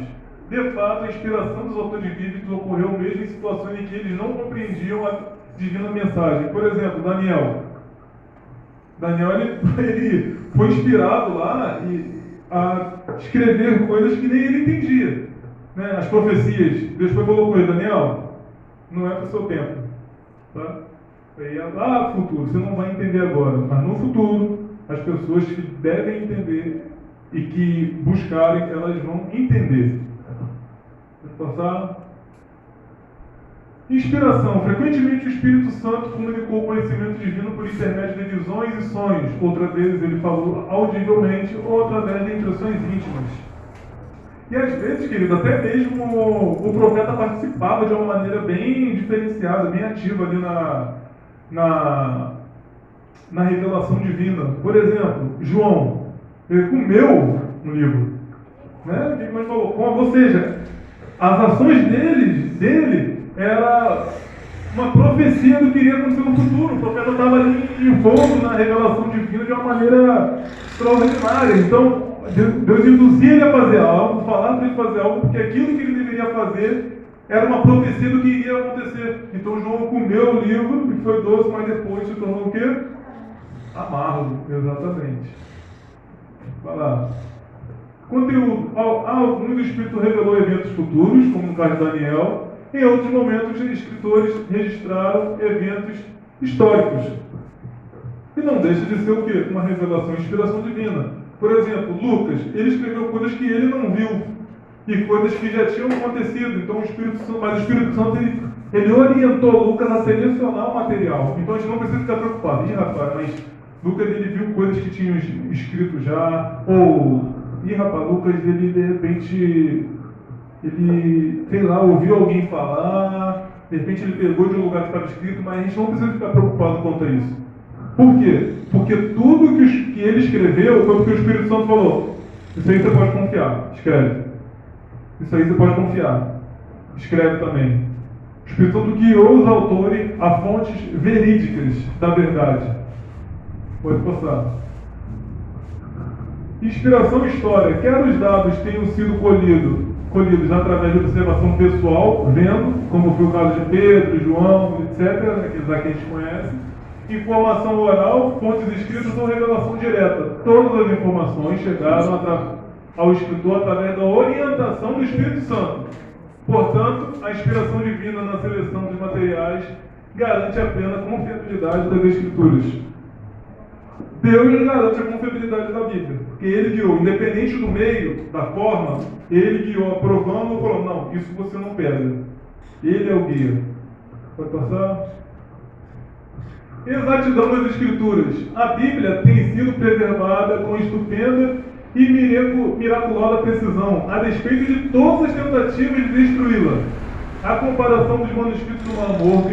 De fato, a inspiração dos autores bíblicos ocorreu mesmo em situações em que eles não compreendiam a divina mensagem. Por exemplo, Daniel ele foi inspirado lá a escrever coisas que nem ele entendia, né? As profecias. Deus falou com ele: Daniel, não é para o seu tempo, tá? Aí lá no futuro, você não vai entender agora, mas no futuro as pessoas que devem entender e que buscarem, elas vão entender. Pode passar? Inspiração. Frequentemente o Espírito Santo comunicou o conhecimento divino por intermédio de visões e sonhos. Outras vezes ele falou audivelmente ou através de impressões íntimas. E às vezes, querido, até mesmo o profeta participava de uma maneira bem diferenciada, bem ativa ali na revelação divina. Por exemplo, João, ele comeu no livro, né? Mas falou, ou seja, as ações dele era uma profecia do que iria acontecer no futuro. O profeta estava ali envolto na revelação divina de uma maneira extraordinária. Então, Deus induzia ele a fazer algo, falar para ele fazer algo, porque aquilo que ele deveria fazer era uma profecia do que iria acontecer. Então, João comeu o livro e foi doce, mas depois se tornou o quê? Amargo, exatamente. Vai lá. Conteúdo. Alguns do Espírito revelou eventos futuros, como no caso de Daniel. Em outros momentos, os escritores registraram eventos históricos. E não deixa de ser o quê? Uma revelação, inspiração divina. Por exemplo, Lucas, ele escreveu coisas que ele não viu e coisas que já tinham acontecido. Então, o Espírito Santo ele orientou Lucas a selecionar o material. Então, a gente não precisa ficar preocupado. Rapaz, mas Lucas ele viu coisas que tinham escrito já. Ou, rapaz, Lucas ele de repente sei lá, ouviu alguém falar, de repente ele pegou de um lugar que estava escrito, mas a gente não precisa ficar preocupado quanto a isso. Por quê? Porque tudo que ele escreveu foi porque o Espírito Santo falou: isso aí você pode confiar, escreve. Isso aí você pode confiar, escreve também. O Espírito Santo guiou os autores a fontes verídicas da verdade. Pode passar. Inspiração e história. Quer os dados tenham sido colhidos através de observação pessoal, vendo, como foi o caso de Pedro, João, etc., aqueles lá que a gente conhece. Informação oral, fontes escritas ou revelação direta. Todas as informações chegaram ao escritor através da orientação do Espírito Santo. Portanto, a inspiração divina na seleção dos materiais garante a plena confiabilidade das Escrituras. Deus garante a confiabilidade da Bíblia, porque Ele guiou, independente do meio, da forma, Ele guiou, aprovando ou falando: não, isso você não pega. Ele é o guia. Pode passar? Exatidão das Escrituras. A Bíblia tem sido preservada com estupenda e miraculosa precisão, a despeito de todas as tentativas de destruí-la. A comparação dos manuscritos do Mar Morto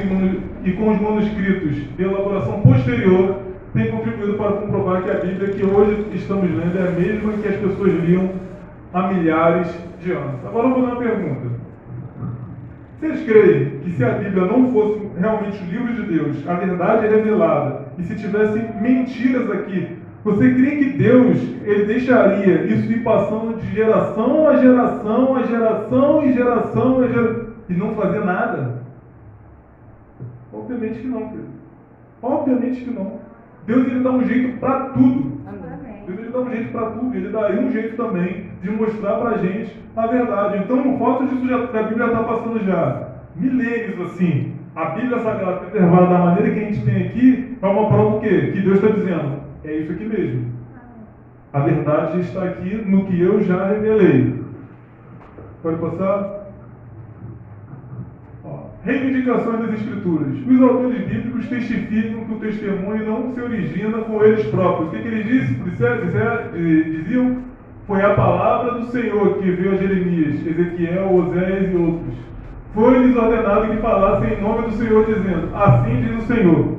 e com os manuscritos de elaboração posterior tem contribuído para comprovar que a Bíblia que hoje estamos lendo é a mesma que as pessoas liam há milhares de anos. Agora eu vou dar uma pergunta. Vocês creem que se a Bíblia não fosse realmente o livro de Deus, a verdade revelada, e se tivesse mentiras aqui, você crê que Deus ele deixaria isso ir passando de geração a geração, a geração e geração a geração, e não fazer nada? Obviamente que não, filho. Obviamente que não. Deus ele dá um jeito para tudo. Deus ele dá um jeito para tudo. Ele daria um jeito também de mostrar para a gente a verdade. Então, no fato disso, a Bíblia está passando já milênios assim. A Bíblia Sagrada preservada da maneira que a gente tem aqui é uma prova do quê? Que Deus está dizendo: é isso aqui mesmo. A verdade está aqui no que eu já revelei. Pode passar? Ó. reivindicações das Escrituras. Os autores bíblicos testificam que o testemunho não se origina com eles próprios. O que eles diziam? Foi a palavra do Senhor que veio a Jeremias, Ezequiel, Oséias e outros. Foi-lhes ordenado que falassem em nome do Senhor, dizendo: assim diz o Senhor.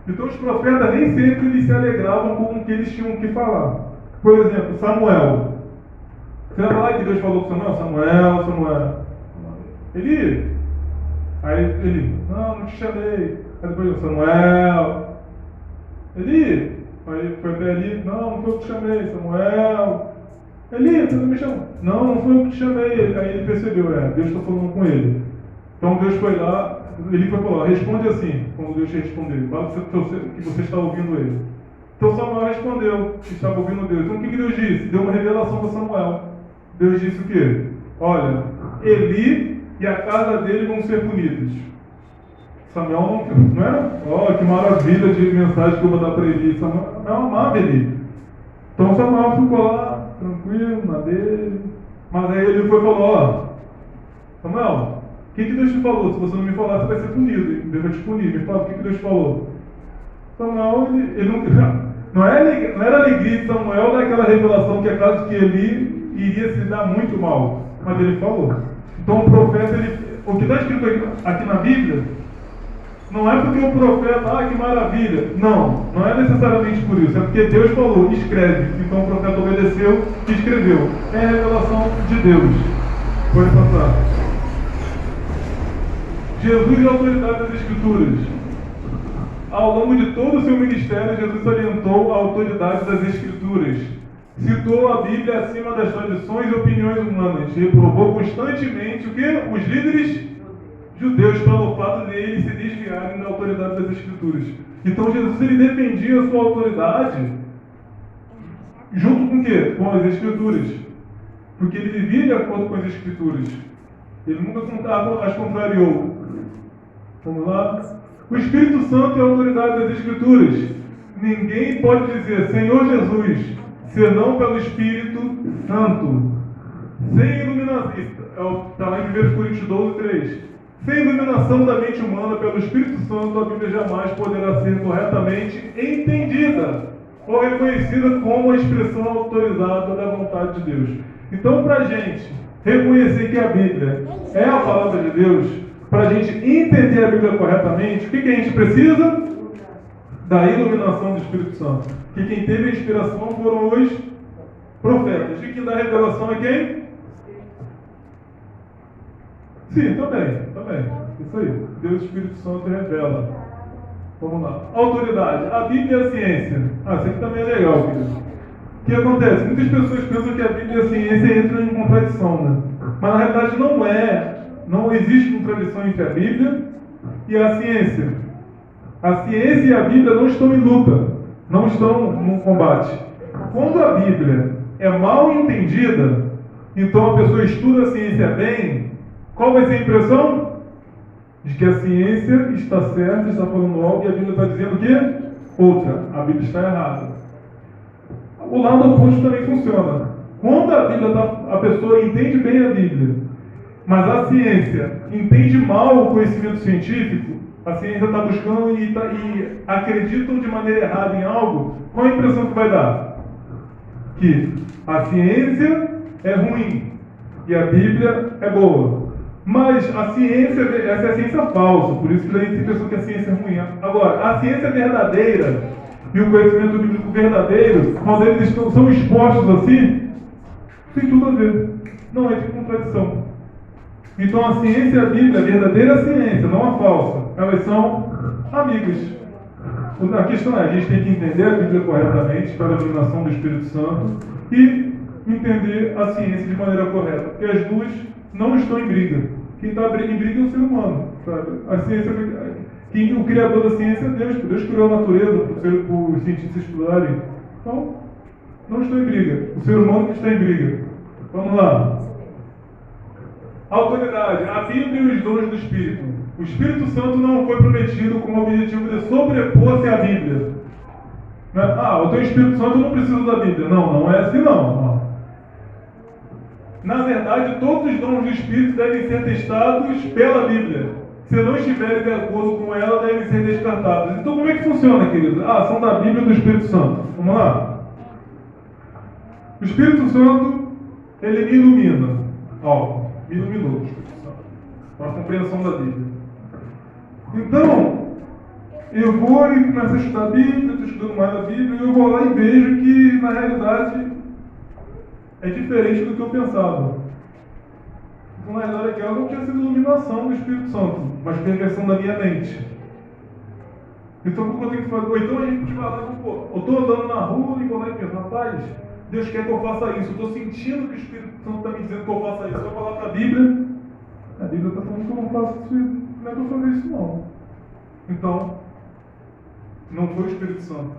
Então os profetas nem sempre eles se alegravam com o que eles tinham que falar. Por exemplo, Samuel. Você vai falar que Deus falou com Samuel? Samuel. Eli. Aí ele, não te chamei. Aí depois Samuel. Eli. Aí foi até Eli, não foi eu que te chamei. Samuel. Eli, você não me chamou? Não foi eu que te chamei. Aí ele percebeu, Deus está falando com ele. Então Deus foi lá, ele foi falar, responde assim, quando Deus respondeu, que você está ouvindo ele. Então Samuel respondeu, que estava ouvindo Deus. Então o que Deus disse? Deu uma revelação para Samuel. Deus disse o quê? Olha, Eli e a casa dele vão ser punidos. Samuel não era? Olha, que maravilha de mensagem que eu vou dar para Eli. Samuel não amava Eli. Então Samuel ficou lá, tranquilo, na dele. Mas aí ele foi e falou, Samuel, o que Deus te falou? Se você não me falar, você vai ser punido. Deus vai te punir. Me fala o que Deus te falou. Samuel, ele não era alegria de Samuel daquela revelação que é caso que Eli iria se dar muito mal. Mas ele falou. Então o profeta, o que está escrito aqui na Bíblia, não é porque o profeta, que maravilha. Não é necessariamente por isso. É porque Deus falou, escreve. Então o profeta obedeceu e escreveu. É a revelação de Deus. Pode passar. Jesus e a autoridade das Escrituras. Ao longo de todo o seu ministério, Jesus orientou a autoridade das Escrituras. Citou a Bíblia acima das tradições e opiniões humanas. Reprovou constantemente o quê? Os líderes judeus pelo fato de eles se desviarem da autoridade das Escrituras. Então Jesus ele defendia a sua autoridade junto com o quê? Com as Escrituras. Porque ele vivia de acordo com as Escrituras. Ele nunca as contrariou. Vamos lá? O Espírito Santo é a autoridade das Escrituras. Ninguém pode dizer Senhor Jesus, senão pelo Espírito Santo. Sem iluminação. Está lá em 1 Coríntios 12, 3. Sem iluminação da mente humana pelo Espírito Santo, a Bíblia jamais poderá ser corretamente entendida ou reconhecida como a expressão autorizada da vontade de Deus. Então, para a gente reconhecer que a Bíblia é a palavra de Deus, para a gente entender a Bíblia corretamente, o que a gente precisa? Da iluminação do Espírito Santo. Que quem teve a inspiração foram os profetas. E quem dá a revelação é quem? Sim, também. Isso aí. Deus, Espírito Santo, revela. Vamos lá. Autoridade. A Bíblia é a ciência. Isso aqui também é legal, querido. O que acontece? Muitas pessoas pensam que a Bíblia e a ciência entram em contradição, né? Mas na realidade não é. Não existe contradição entre a Bíblia e a ciência. A ciência e a Bíblia não estão em luta, não estão num combate. Quando a Bíblia é mal entendida, então a pessoa estuda a ciência bem, qual vai ser a impressão? De que a ciência está certa, está falando algo, e a Bíblia está dizendo o quê? Outra, a Bíblia está errada. O lado oposto também funciona. Quando a pessoa entende bem a Bíblia, mas a ciência entende mal o conhecimento científico, a ciência está buscando e acreditam de maneira errada em algo, qual a impressão que vai dar? Que a ciência é ruim e a Bíblia é boa. Mas essa é a ciência falsa, por isso que daí tem pessoa que a ciência é ruim. Agora, a ciência verdadeira e o conhecimento bíblico verdadeiro, quando eles são expostos assim, tem tudo a ver. Não entra em contradição. Então a ciência e a Bíblia, a verdadeira ciência, não a falsa, elas são amigas. A questão é, a gente tem que entender a Bíblia corretamente, para a iluminação do Espírito Santo, e entender a ciência de maneira correta, porque as duas não estão em briga. Quem está em briga é o ser humano, sabe? A ciência, o criador da ciência é Deus. Deus criou a natureza para os cientistas estudarem. Então, não estão em briga. O ser humano que está em briga. Vamos lá. Autoridade, a Bíblia e os dons do Espírito. O Espírito Santo não foi prometido com o objetivo de sobrepor-se à Bíblia. Eu tenho Espírito Santo, eu não preciso da Bíblia. Não é assim não. Na verdade, todos os dons do Espírito devem ser testados pela Bíblia. se não estiverem de acordo com ela, devem ser descartadas. Então como é que funciona, querido? A ação da Bíblia e do Espírito Santo. Vamos lá? O Espírito Santo, ele me ilumina. Ó, me iluminou o Espírito Santo. Para a compreensão da Bíblia. Então, eu vou e começo a estudar a Bíblia, estou estudando mais a Bíblia, e eu vou lá e vejo que, na realidade, é diferente do que eu pensava. Então, na realidade, aquela não tinha sido iluminação do Espírito Santo, mas perversão da minha mente. Então, o que eu tenho que fazer? Ou então a gente vai lá e pô, eu estou andando na rua e vou lá e penso, rapaz, Deus quer que eu faça isso. Eu estou sentindo que o Espírito Santo está me dizendo que eu faça isso. Eu vou falar para a Bíblia está falando que eu não faço isso, não é para fazer isso não. Então, não foi o Espírito Santo.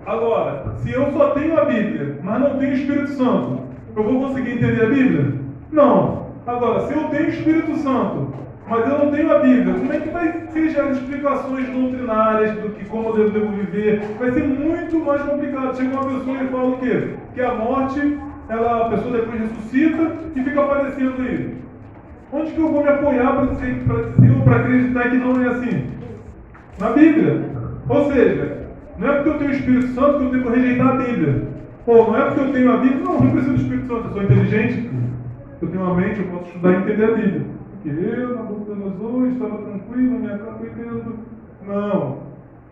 Agora, se eu só tenho a Bíblia, mas não tenho o Espírito Santo, eu vou conseguir entender a Bíblia? Não. Agora, se eu tenho o Espírito Santo, mas eu não tenho a Bíblia, como é que vai ser as explicações doutrinárias do que como eu devo viver? Vai ser muito mais complicado. Chega uma pessoa e fala o quê? Que a morte, a pessoa depois ressuscita e fica aparecendo aí. Onde que eu vou me apoiar para dizer ou para acreditar que não é assim? Na Bíblia. Ou seja, não é porque eu tenho o Espírito Santo que eu tenho que rejeitar a Bíblia. Ou não é porque eu tenho a Bíblia, não preciso do Espírito Santo, eu sou inteligente, eu tenho uma mente, eu posso estudar e entender a Bíblia. Porque eu, na boca das hoje, estava tranquilo, minha cama entendo. Não.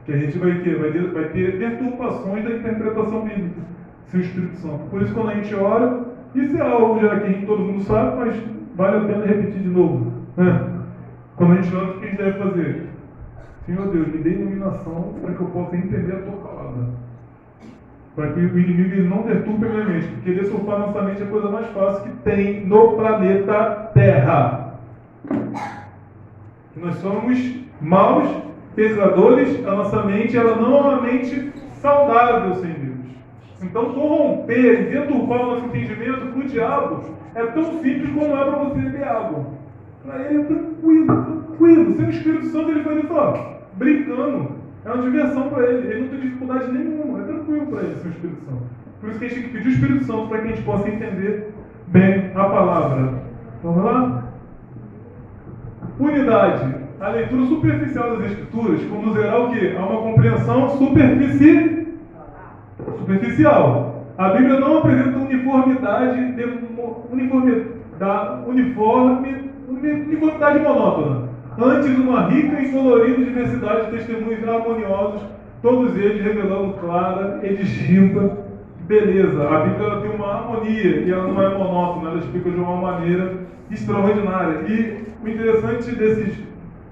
Que a gente vai ter deturpações da interpretação bíblica, sem o Espírito Santo. Por isso, quando a gente ora, isso é algo já que todo mundo sabe, mas vale a pena repetir de novo. Quando a gente ora, o que a gente deve fazer? Senhor Deus, me dê iluminação para que eu possa entender a tua palavra. Para que o inimigo ele não deturpe a minha mente. Porque deturpar nossa mente é a coisa mais fácil que tem no planeta Terra. Nós somos maus, pecadores, a nossa mente ela não é uma mente saudável sem Deus. Então corromper e deturpar o nosso entendimento para o diabo é tão simples como é para você beber água. Para ele é tranquilo. Sem o Espírito Santo ele faz isso, ó, brincando. É uma diversão para ele. Ele não tem dificuldade nenhuma. É tranquilo para ele sem o Espírito Santo. Por isso que a gente tem que pedir o Espírito Santo para que a gente possa entender bem a palavra. Vamos lá? Unidade. A leitura superficial das Escrituras conduzirá o quê? A uma compreensão superficial. A Bíblia não apresenta uniformidade monótona. Antes, uma rica e colorida diversidade de testemunhos harmoniosos, todos eles revelando clara e distinta beleza. A Bíblia ela tem uma harmonia e ela não é monótona, ela explica de uma maneira extraordinária. E o interessante desses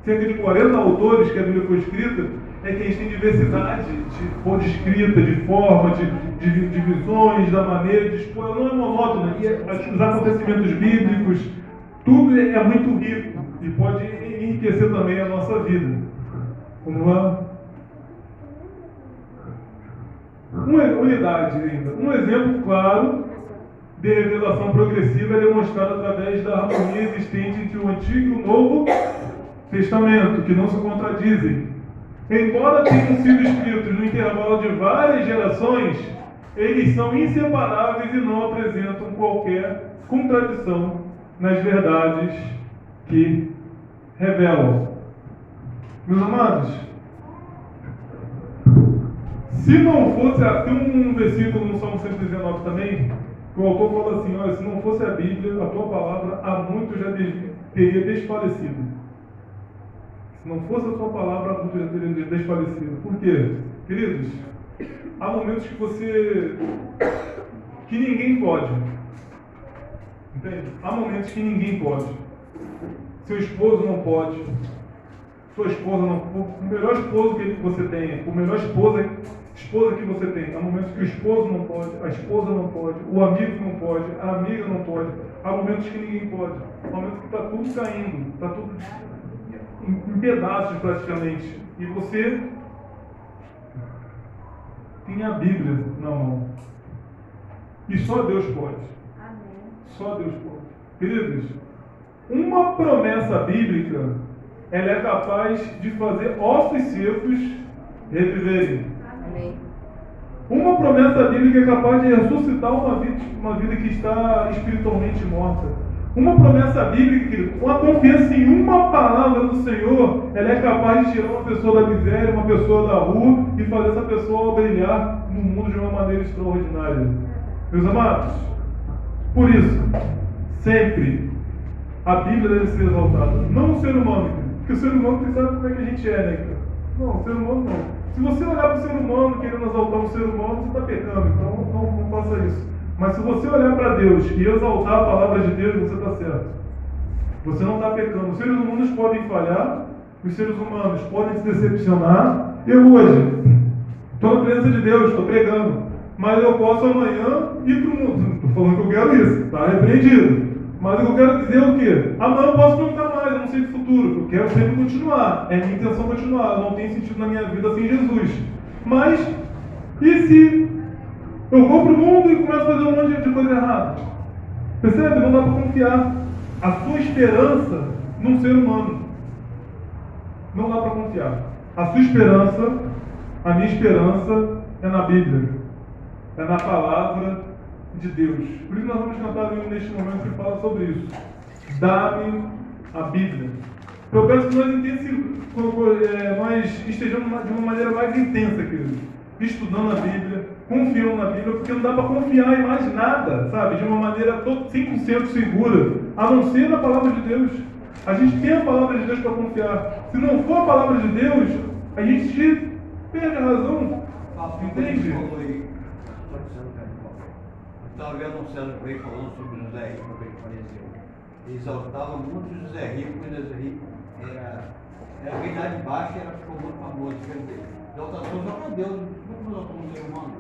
cerca de 40 autores que a Bíblia foi escrita é que a gente tem diversidade de escrita, de forma, de visões, da maneira de expor. Ela não é monótona. E os acontecimentos bíblicos, tudo é muito rico e pode enriquecer também a nossa vida. Vamos lá? Uma unidade ainda. Um exemplo claro de revelação progressiva é demonstrado através da harmonia existente entre o Antigo e o Novo Testamento, que não se contradizem. Embora tenham sido escritos no intervalo de várias gerações, eles são inseparáveis e não apresentam qualquer contradição nas verdades que revelam. Meus amados, se não fosse, tem um versículo no Salmo 119 também, que o autor fala assim, olha, se não fosse a Bíblia, a tua palavra, há muito já teria desfalecido. Se não fosse a tua palavra, há muito já teria desfalecido. Por quê? Queridos, há momentos que ninguém pode. Entende? Há momentos que ninguém pode. Seu esposo não pode. Sua esposa não pode. O melhor esposo que você tem, a melhor esposa que você tem. Há momentos que o esposo não pode, a esposa não pode, o amigo não pode, a amiga não pode. Há momentos que ninguém pode. Há momentos que está tudo caindo, está tudo em pedaços praticamente. E você tem a Bíblia na mão. E só Deus pode. Amém. Só Deus pode. Queridos, uma promessa bíblica, ela é capaz de fazer ossos secos reviverem. Amém. Uma promessa bíblica é capaz de ressuscitar uma vida que está espiritualmente morta. Uma promessa bíblica, querido, uma confiança em uma palavra do Senhor, ela é capaz de tirar uma pessoa da miséria, uma pessoa da rua e fazer essa pessoa brilhar no mundo de uma maneira extraordinária. Meus amados, por isso, sempre a Bíblia deve ser exaltada. Não o ser humano, porque o ser humano você sabe como é que a gente é, né, cara? Não, o ser humano não. Se você olhar para o ser humano querendo exaltar o ser humano, você está pecando, então não faça isso. Mas se você olhar para Deus e exaltar a palavra de Deus, você está certo. Você não está pecando. Os seres humanos podem falhar, os seres humanos podem se decepcionar. Eu hoje estou na presença de Deus, estou pregando, mas eu posso amanhã ir para o mundo. Não estou falando que eu quero isso, está repreendido. Mas eu quero dizer o quê? Amanhã eu posso não estar mais, eu não sei do futuro. Eu quero sempre continuar. É minha intenção continuar. Não tem sentido na minha vida sem Jesus. Mas, e se eu vou para o mundo e começo a fazer um monte de coisa errada? Percebe? Não dá para confiar a sua esperança num ser humano. Não dá para confiar. A sua esperança, a minha esperança é na Bíblia. É na palavra de Deus. Por isso nós vamos cantar um neste momento que fala sobre isso. Dá-me a Bíblia. Eu peço que nós estejamos de uma maneira mais intensa, querido. Estudando a Bíblia, confiando na Bíblia, porque não dá para confiar em mais nada, sabe? De uma maneira 100% segura, a não ser na palavra de Deus. A gente tem a palavra de Deus para confiar. Se não for a palavra de Deus, a gente perde a razão. Entende? Estava vendo um Célio Rei falando sobre José Rico, uma vez que apareceu. Ele exaltava muito José Rico, porque José Rico era bem idade baixa e ficou muito famoso. Exaltação só para Deus, não para um ser humano.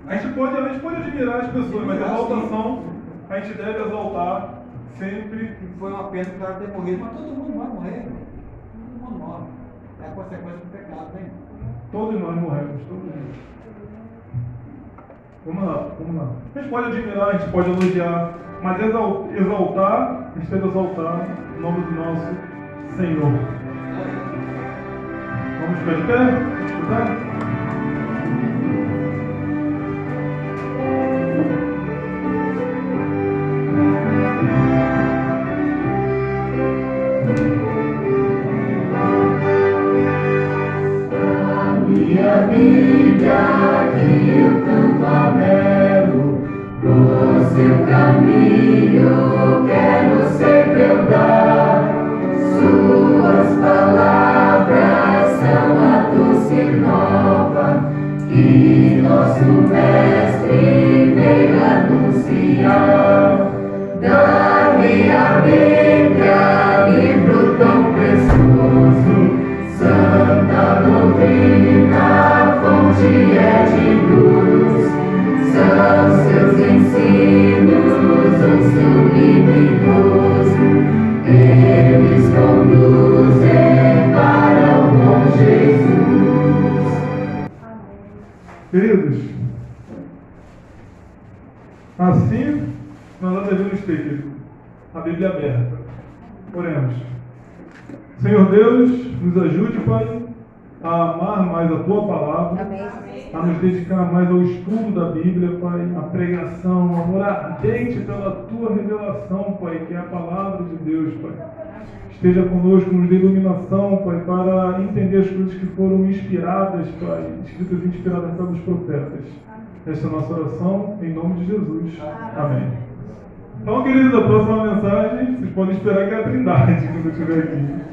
A gente pode admirar as pessoas, mas a exaltação a gente deve exaltar sempre. Foi uma pena que o cara ter morrido, mas todo mundo vai morrer. Todo mundo morre. É a consequência do pecado, né? Todos nós morremos, todos nós. Vamos lá. A gente pode admirar, a gente pode elogiar, mas exaltar, a gente deve exaltar o nome do nosso Senhor. Vamos ficar de pé? Vamos estudar? Minha vida que eu tanto anelo, no seu caminho quero ser verdade. Suas palavras são a doce nova que nosso Mestre veio anunciar. Dá-me a Bíblia, livro tão precioso, santa doutrina, fonte é de luz. São seus ensinos, um sublimidoso, eles conduzem para o bom Jesus. Queridos, assim nós devemos ter, querido, a Bíblia aberta. Oremos. Senhor Deus, nos ajude, Pai, a amar mais a Tua palavra, Amém. a nos dedicar mais ao estudo da Bíblia, Pai, a pregação, o amor ardente pela Tua revelação, Pai, que é a palavra de Deus, Pai. Esteja conosco, nos dê iluminação, Pai, para entender as coisas que foram inspiradas, Pai, escritas e inspiradas pelos profetas. Esta é a nossa oração, em nome de Jesus. Amém. Então, queridos, a próxima mensagem, vocês podem esperar que é a Trindade, quando eu estiver aqui.